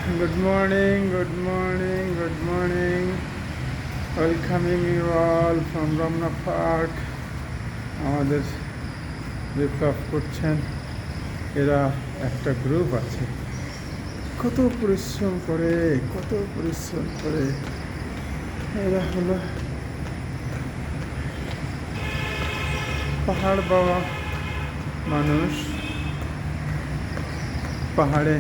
Good morning, good morning, good morning. Welcoming you all from Ramna Park. আমাদের বিপ্লব করছেন, এরা একটা গ্রুপ আছে, কত পরিশ্রম করে এরা হলো পাহাড় বাবা মানুষ। পাহাড়ে,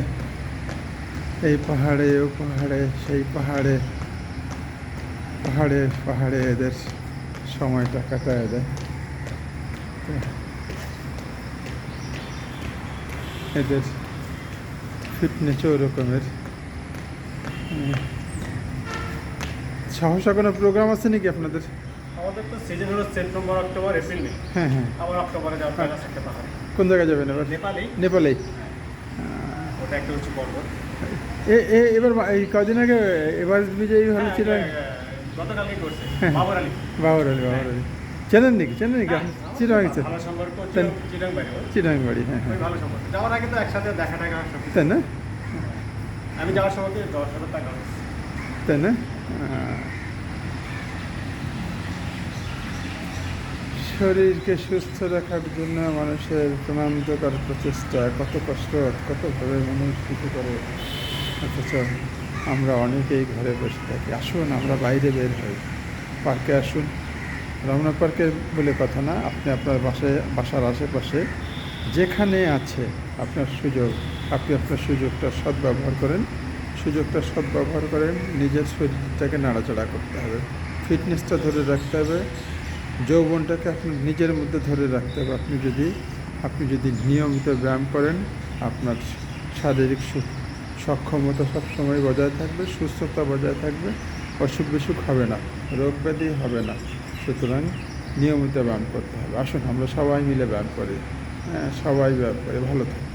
এই পাহাড়ে, ও পাহাড়ে, সেই পাহাড়ে পাহাড়ে পাহাড়ে এদের সময়টা কাটায় দেয়। এদের ফিটনেসও ওরকমের। সাহসা কোনো প্রোগ্রাম আছে নাকি আপনাদের? আমাদের তো সিজন হলো সেপ্টেম্বর, অক্টোবর, এপ্রিল, মে। হ্যাঁ হ্যাঁ। আবার অক্টোবরে যাওয়ার প্ল্যান আছে একটা পাহাড়ে। কোন জায়গায় যাবেন এবার? নেপালেই। ওটা একটা উঁচু পর্বত। এবার এই কদিন আগে এবার বিজয়ী হলো চিরাং। গতকালই করছে হ্যাঁ, বাবর আলী। বাবর আলী চেনেন নাকি? চিরাং ভালো সম্পর্ক, চিরাং বাড়ি। চিরাং বাড়ি, হ্যাঁ হ্যাঁ। ভালো সম্পর্ক। যাওয়ার আগে তো একসাথে দেখা সব। তাই না? আমি যাওয়ার সময় 10,000 টাকা। তাই না? শরীরকে সুস্থ রাখার জন্য মানুষের প্রাণান্তকর প্রচেষ্টা, কত কষ্ট, কতভাবে মানুষ কিছু করে, অথচ আমরা অনেকেই ঘরে বসে থাকি। আসুন আমরা বাইরে বের হই, পার্কে আসুন। রমনা পার্কে বলে কথা না, আপনি আপনার বাসার আশেপাশে যেখানে আছে আপনার সুযোগ, আপনি আপনার সুযোগটা সদ্ব্যবহার করেন। নিজের শরীরটাকে নাড়াচাড়া করতে হবে, ফিটনেসটা ধরে রাখতে হবে, যৌবনটাকে আপনার নিজের মধ্যে ধরে রাখতে হবে। আপনি যদি নিয়মিত ব্যায়াম করেন, আপনার শারীরিক সক্ষমতা সবসময় বজায় থাকবে, সুস্থতা বজায় থাকবে, অসুখ বিসুখ হবে না, রোগ ব্যাধি হবে না। সুতরাং নিয়মিত ব্যায়াম করতে হবে। আসুন আমরা সবাই মিলে ব্যায়াম করি, সবাই ব্যায়াম করে ভালো থাকি।